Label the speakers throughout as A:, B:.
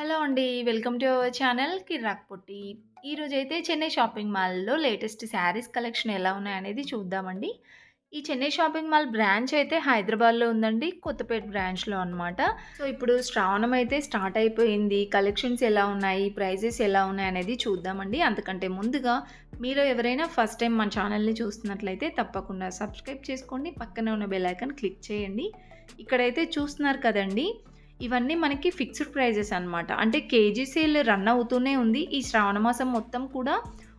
A: Hello అండి. Welcome to our channel కిర్రాక్ పొట్టి. ఈరోజైతే Chennai shopping మాల్‌లో లేటెస్ట్ శారీస్ కలెక్షన్ ఎలా ఉన్నాయనేది చూద్దామండి. ఈ చెన్నై షాపింగ్ మాల్ బ్రాంచ్ అయితే హైదరాబాద్‌లో ఉందండి. కొత్తపేట బ్రాంచ్‌లో అనమాట. సో, ఇప్పుడు శ్రావణం అయితే స్టార్ట్ అయిపోయింది. కలెక్షన్స్ ఎలా ఉన్నాయి? ప్రైజెస్ ఎలా ఉన్నాయనేది చూద్దామండి. అంతకంటే ముందుగా మీలో ఎవరైనా ఫస్ట్ టైమ్ మన ఛానల్‌ని చూస్తున్నట్లయితే తప్పకుండా సబ్స్క్రైబ్ చేసుకోండి. పక్కనే ఉన్న బెల్ ఐకాన్ క్లిక్ చేయండి. ఇక్కడైతే చూస్తున్నారు కదండీ! ఇవన్నీ మనకి ఫిక్స్డ్ ప్రైజెస్ అనమాట. అంటే కేజీ సేల్ రన్ అవుతూనే ఉంది. ఈ శ్రావణ మాసం మొత్తం కూడా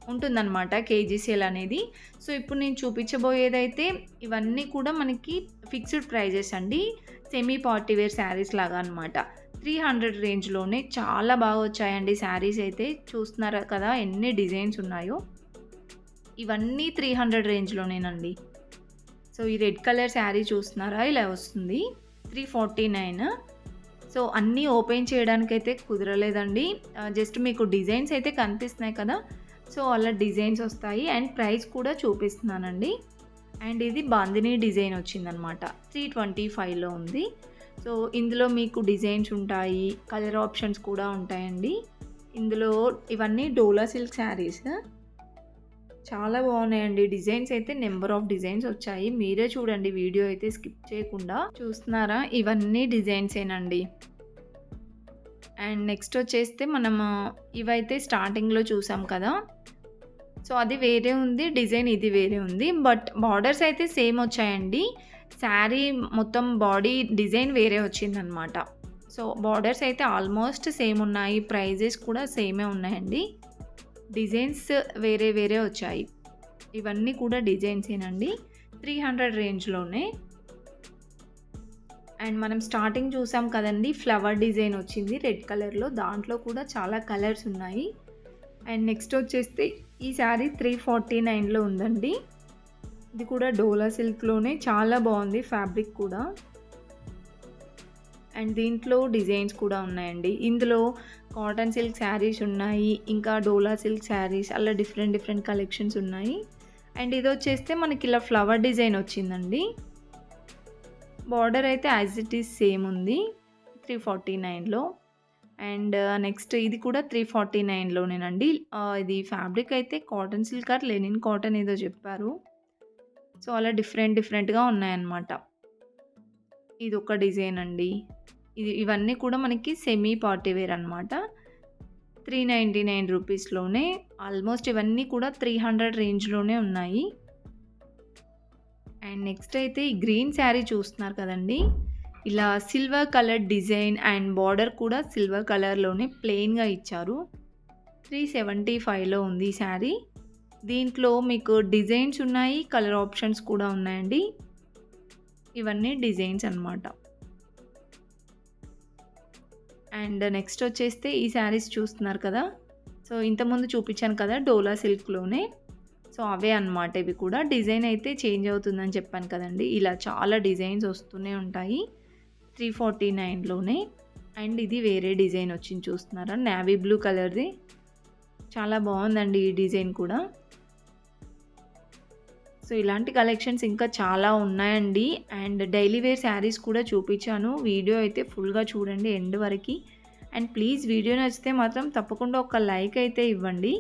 A: ఉంటుందనమాట కేజీ సేల్ అనేది. సో, ఇప్పుడు నేను చూపించబోయేదైతే ఇవన్నీ కూడా మనకి ఫిక్స్డ్ ప్రైజెస్ అండి. సెమీ పార్టీ వేర్ శారీస్ లాగా అనమాట. 300 రేంజ్‌లోనే చాలా బాగా వచ్చాయండి శారీస్ అయితే. చూస్తున్నారు కదా ఎన్ని డిజైన్స్ ఉన్నాయో. ఇవన్నీ 300 రేంజ్‌లోనేనండి. సో, ఈ రెడ్ కలర్ శారీ చూస్తున్నారా? ఇలా వస్తుంది. 349. సో, అన్నీ ఓపెన్ చేయడానికైతే కుదరలేదండి. జస్ట్ మీకు డిజైన్స్ అయితే కనిపిస్తున్నాయి కదా! సో, అలా డిజైన్స్ వస్తాయి అండ్ ప్రైస్ కూడా చూపిస్తున్నానండి. అండ్ ఇది బాందిని డిజైన్ వచ్చిందనమాట. 325లో ఉంది. సో, ఇందులో మీకు డిజైన్స్ ఉంటాయి. కలర్ ఆప్షన్స్ కూడా ఉంటాయండి. ఇందులో ఇవన్నీ డోలా సిల్క్ శారీస్. చాలా బాగున్నాయండి. డిజైన్స్ అయితే నంబర్ ఆఫ్ డిజైన్స్ వచ్చాయి. మీరే చూడండి వీడియో అయితే స్కిప్ చేయకుండా. చూస్తున్నారా? ఇవన్నీ డిజైన్సేనండి. అండ్ నెక్స్ట్ వచ్చేస్తే మనము ఇవైతే స్టార్టింగ్‌లో చూసాం కదా! సో, అది వేరే ఉంది. డిజైన్ ఇది వేరే ఉంది. బట్ బార్డర్స్ అయితే సేమ్ వచ్చాయండి. శారీ మొత్తం బాడీ డిజైన్ వేరే వచ్చిందనమాట. సో, బార్డర్స్ అయితే ఆల్మోస్ట్ సేమ్ ఉన్నాయి. ప్రైజెస్ కూడా సేమే ఉన్నాయండి. డిజైన్స్ వేరే వేరే వచ్చాయి. ఇవన్నీ కూడా డిజైన్సేనండి. 300 రేంజ్‌లోనే. అండ్ మనం స్టార్టింగ్ చూసాం కదండీ! ఫ్లవర్ డిజైన్ వచ్చింది రెడ్ కలర్‌లో. దాంట్లో కూడా చాలా కలర్స్ ఉన్నాయి. అండ్ నెక్స్ట్ వచ్చేస్తే ఈ శారీ 349లో ఉందండి. ఇది కూడా డోలా సిల్క్‌లోనే చాలా బాగుంది ఫ్యాబ్రిక్ కూడా. అండ్ దీంట్లో డిజైన్స్ కూడా ఉన్నాయండి. ఇందులో కాటన్ సిల్క్ శారీస్ ఉన్నాయి. ఇంకా డోలా సిల్క్ శారీస్ అలా డిఫరెంట్ డిఫరెంట్ కలెక్షన్స్ ఉన్నాయి. అండ్ ఇదొచ్చేస్తే మనకి ఇలా ఫ్లవర్ డిజైన్ వచ్చిందండి. బార్డర్ అయితే యాజ్ ఇట్ ఈజ్ సేమ్ ఉంది 349లో. అండ్ నెక్స్ట్ ఇది కూడా 349లోనేనండి. ఇది ఫ్యాబ్రిక్ అయితే cotton silk or linen cotton ఏదో చెప్పారు. సో, అలా డిఫరెంట్ డిఫరెంట్‌గా ఉన్నాయన్నమాట. ఇదొక డిజైన్ అండి. ఇవన్నీ కూడా మనకి సెమీ పార్టీ వేర్ అనమాట. 399 రూపీస్‌లోనే ఆల్మోస్ట్ ఇవన్నీ కూడా 300 రేంజ్‌లోనే ఉన్నాయి. అండ్ నెక్స్ట్ అయితే ఈ గ్రీన్ శారీ చూస్తున్నారు కదండీ! ఇలా silver colour design and border కూడా సిల్వర్ కలర్‌లోనే ప్లెయిన్‌గా ఇచ్చారు. 375లో ఉంది ఈ శారీ. దీంట్లో మీకు డిజైన్స్ ఉన్నాయి. కలర్ ఆప్షన్స్ కూడా ఉన్నాయండి. ఇవన్నీ డిజైన్స్ అన్నమాట. అండ్ నెక్స్ట్ వచ్చేస్తే ఈ శారీస్ చూస్తున్నారు కదా! సో, ఇంతకుముందు చూపించాను కదా! డోలా సిల్క్‌లోనే. సో, అవే అన్నమాట ఇవి కూడా. డిజైన్ అయితే చేంజ్ అవుతుందని చెప్పాను కదండీ! ఇలా చాలా డిజైన్స్ వస్తూనే ఉంటాయి. 349లోనే. అండ్ ఇది వేరే డిజైన్ వచ్చింది చూస్తున్నారా? నేవీ బ్లూ కలర్‌ది. చాలా బాగుందండి ఈ డిజైన్ కూడా. సో, ఇలాంటి కలెక్షన్స్ ఇంకా చాలా ఉన్నాయండి. అండ్ డైలీ వేర్ శారీస్ కూడా చూపించాను. వీడియో అయితే ఫుల్‌గా చూడండి ఎండ్ వరకి. అండ్ ప్లీజ్ వీడియో నచ్చితే మాత్రం తప్పకుండా ఒక లైక్ అయితే ఇవ్వండి.